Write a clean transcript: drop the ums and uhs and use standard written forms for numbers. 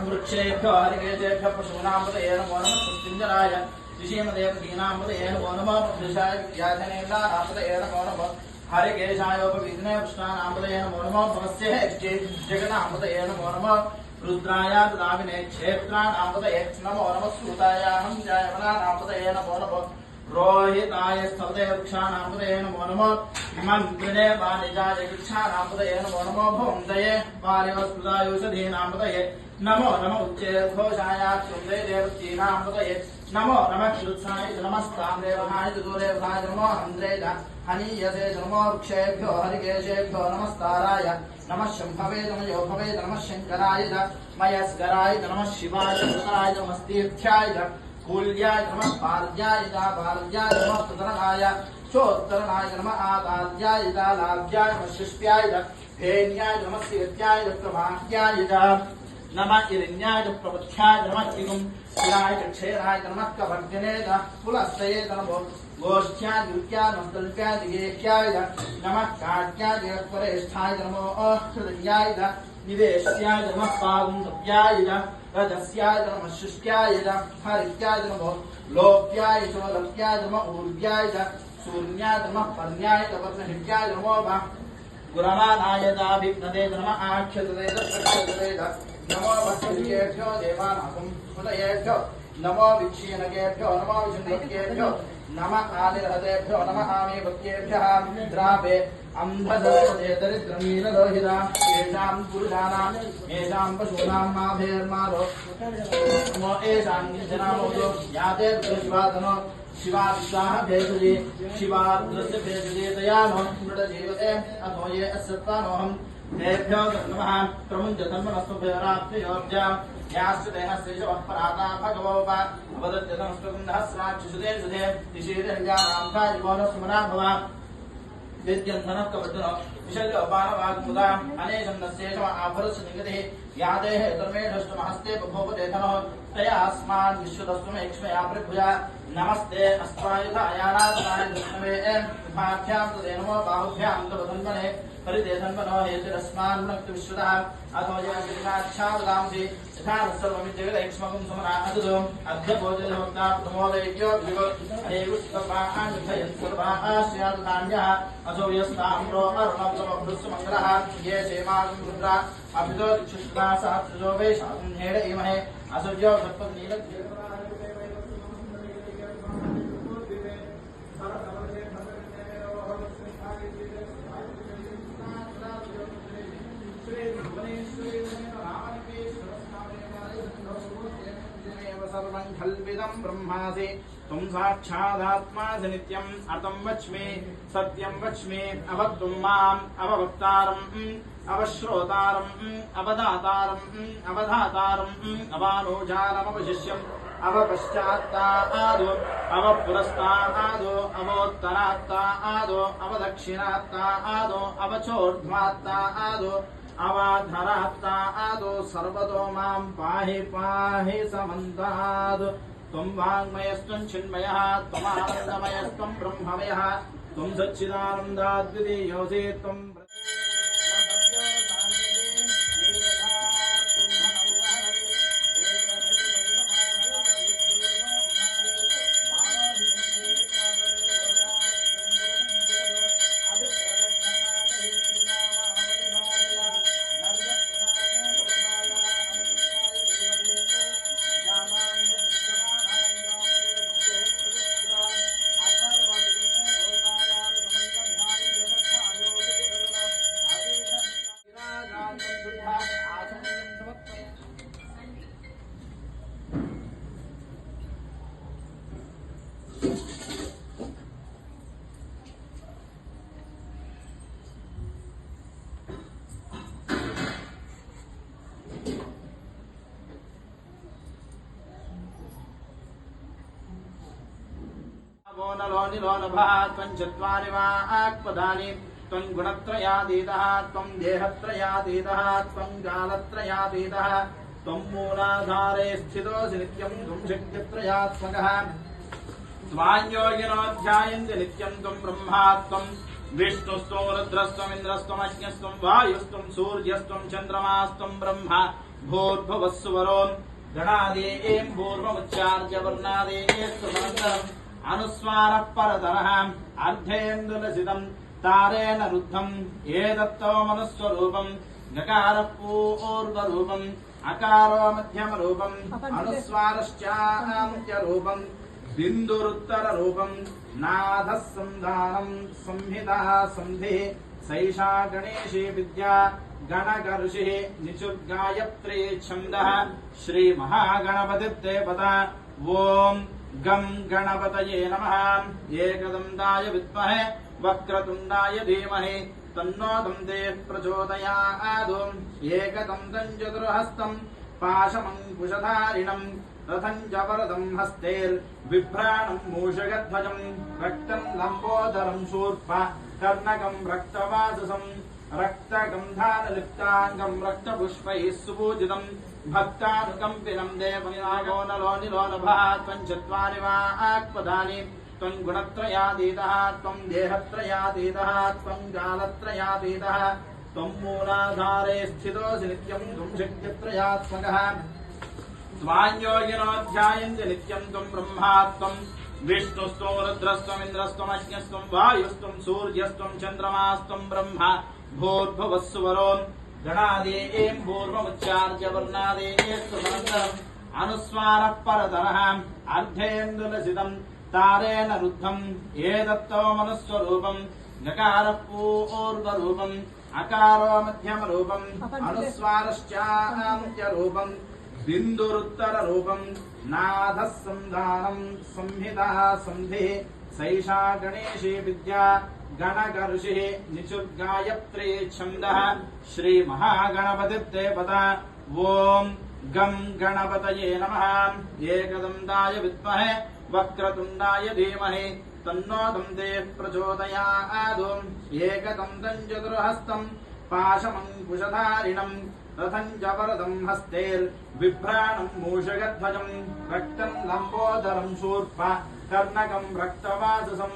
वृक्षेभ्यो हरिकेशेभ्य पशूनामृतये नमो नमः मृत्युञ्जयाय ऋषीमदेवदीनामृतये नमो नमः पुरुषाय विद्याधनेन्द्रामृतये नमो नमः हरिकेशायोपविघ्ने कृष्णानामृतये नमो नमः भवस्य जगन्नामृतये नमो नमः रुद्राय दाविने क्षेत्राणामृतये नमो नमः सूतायाहं जयवनानामृतये नमो नमः रोहिताय स्तवते वृक्षाणामृतये नमो नमः मन्त्रिणे वाणिजाय वृक्षाणामृतये नमो नमः भौन्दये वार्यवस्पदायुषधीनामृतये नमो नमः उच्चैर्घोषाय कृन्दे देवतीनामृतये नमो नमः क्षुत्साय नमस्ताम्रेवहाय दूरेवहाय नमो हन्द्रेय हनीयसे नमो वृक्षेभ्यो हरिकेशेभ्यो नमस्ताराय नमः शम्भवे नमः योभवे नमः शङ्कराय मयस्कराय नमः शिवाय नमस्ताय नमस्तीर्थ्याय कूल्याय नमः पार्याय पार्याय नमः प्रतरणाय चोत्तरणाय नमः आदार्याय लाभ्याय नमः शिष्प्याय फेन्याय नमः सीर्त्याय प्रभाह्याय नमः इरिन्याय प्रवध्याय नमः इगुं शिराय क्षेराय नमः कवर्जने पुलस्तये नमो गोष्ठ्याय युक्त्याय नमः तल्प्याय दिगेह्याय नमः काट्याय परेष्ठाय नमो हृदयाय निवेश्याय नमः पागुंधव्याय रजस्याय नमः शुष्क्याय हरित्याय नमो लोप्याय लप्याय नमः ऊर्व्याय शून्याय नमः पर्ण्याय वर्णहित्याय नमो गुरमानाय दाभिघ्नते नमः आख्यते नमो वक्षेभ्यो देवानागं हृदयेभ्यो नमो विक्षीणकेभ्यो नमो विचिन्नकेभ्यो नमः आदिरहतेभ्यो नमः आमेभक्तेभ्यः द्रावे अंधदर्शने दरिद्रमीनलोहिता येषां पुरुषाणां येषां पशूनां माभेर्मारो नमो येषां गिरिजनामोदो याते शिवादनो शिवादिशाः भेषजे शिवाद्रस्य भेषजे तयानो मृडजीवते अथो ये अस्यत्वानोऽहं तेभ्यो नमः प्रमुञ्चतन्मनस्तुभ्योराप्तयोर्जां याश्च देहस्यैषवः पराता भगवोप अवदत्यतनस्तुगन्धः सुधे दिशीर्यञ्जानां कारिकोनस्मना भवा विद्यन्धनः कवर्धनो विशल्योपानवाग्मुदा अनेशन्नस्येषव आभरस्निगतिः यादेः धर्मेढष्टमहस्ते बभूवदेधनः तया अस्मान् विश्वदस्त्वमेक्ष्मया पृथ्व्या नमस्ते अस्त्वायुधायानाथाय विष्णवे उभाभ्यां तदे नमो बाहुभ्यां तव धन्वने परिदेधन्वनो हेतिरस्मान् मुनक्तु विश्वतः अथो यज्ञाच्छाददांसि यथा सर्वमिद्यगदैक्ष्मकं समना अदुदो अध्यभोजनहोक्ता प्रमोदयज्ञो विगो अनेकुस्तपाहानिधयन् सर्वाः स्यादधान्यः असो यस्ताम्रो अरुणब्रह्मभृत्समङ्गलः ये क्षेमागं रुद्रा अभितो दिक्षुष्टा सहस्रजो वै शाकुं हेड इमहे असुर्यो सत्पत्नीलज्ञ कल्पितं ब्रह्मासि तुम साक्षादात्मासि नित्यम् अतं वच्मि सत्यं वच्मि अवक्तुं माम् अववक्तारम् अवश्रोतारम् अवदातारम् अवधातारम् अवानोजारमवशिष्यम् अवपश्चात्तादो अवपुरस्तादो अवोत्तरात्तादो अवदक्षिणात्तादो अवचोर्ध्वात्तादो अवाधरात्तादो सर्वतो मां पाहि पाहि समन्ताद् त्वं वाङ्मयस्त्वं चिन्मयः त्वमानन्दमयस्त्वं ब्रह्ममयः त्वं सच्चिदानन्दाद्वितीयोऽसि त्वं त्वञ्चत्वारि वा आक्पदानि त्वं गुणत्रयातीतः त्वं देहत्रयातीतः त्वं कालत्रयातीतः त्वं मूलाधारे स्थितोऽसि नित्यं त्वं शक्तित्रयात्मकः त्वाञ्योगिनो ध्यायन्ति नित्यं त्वं ब्रह्मा त्वं विष्णुस्त्वं रुद्रस्त्वं इन्द्रस्त्वं अग्निस्त्वं वायुस्त्वं सूर्यस्त्वं चन्द्रमास्त्वं ब्रह्मा भूर्भुवस्सुवरो गणादेः पूर्वमुच्चार्य वर्णादेः सुमन्त्रम् अनुस्वारः परतरः अर्धेन्दुलसितं तारेण रुद्धम् एतत्तो मनुस्वरूपम् गकारः पूर्वरूपम् अकारो मध्यमरूपम् अनुस्वारश्चान्त्यरूपम् बिन्दुरुत्तररूपम् नाथः सन्धानम् संहिता सन्धिः सैषा गणेशी विद्या गणकर्षिः निचुर्गायत्री छन्दः श्रीमहागणपतिर्देवता ॐ गं गणपतये नमः। एकदन्ताय विद्महे वक्रतुण्डाय धीमहि तन्नो दन्तेः प्रचोदयात्। एकदन्तं चतुर्हस्तं पाशमङ्कुशधारिणं रथं च वरदं हस्तैर्बिभ्राणं मूषकध्वजं रक्तं लम्बोदरं शूर्पा कर्णकं रक्तवाससं रक्तगन्धानलिप्ताङ्गं रक्तपुष्पैः सुपूजितं भक्तानुकम्पिनं देवनिनागो नलो निलो नभः त्वं चत्वारि वा आक्पदानि त्वं गुणत्रयातीतः त्वं देहत्रयातीतः त्वं कालत्रयातीतः त्वं मूलाधारे स्थितोऽसि नित्यं त्वं शक्तित्रयात्मकः त्वाञ्योगिनोऽध्यायन्ति नित्यं त्वं ब्रह्मा त्वं विष्णुस्त्वं रुद्रस्त्वं इन्द्रस्त्वं अग्निस्त्वं वायुस्त्वं सूर्यस्त्वं चन्द्रमास्त्वं ब्रह्मा भूर्भुवस्सुवरो गणादेः पूर्वमुच्चार्य वर्णादेः सुमन्त्रम् अनुस्वारः परतरः अर्धेन्दुलसितं तारेण रुद्धम् एतत्तो मनुस्वरूपम् गकारः पूर्वरूपम् अकारो मध्यमरूपम् अनुस्वारश्चान्त्यरूपम् बिन्दुरुत्तररूपम् नाथः सन्धानम् संहिता सन्धिः सैषा गणेशी विद्या गणकर्षिः निचुर्गायत्री छन्दः श्रीमहागणपतिर्देवता ॐ गं गणपतये नमः। एकदन्ताय विद्महे वक्रतुण्डाय धीमहि तन्नो दन्तेः प्रचोदयात्। एकदन्तं चतुर्हस्तं पाशमङ्कुशधारिणं रथं च वरदं हस्तैर्बिभ्राणं मूषकध्वजं रक्तं लम्बोदरं शूर्पा कर्णकं रक्तवाससं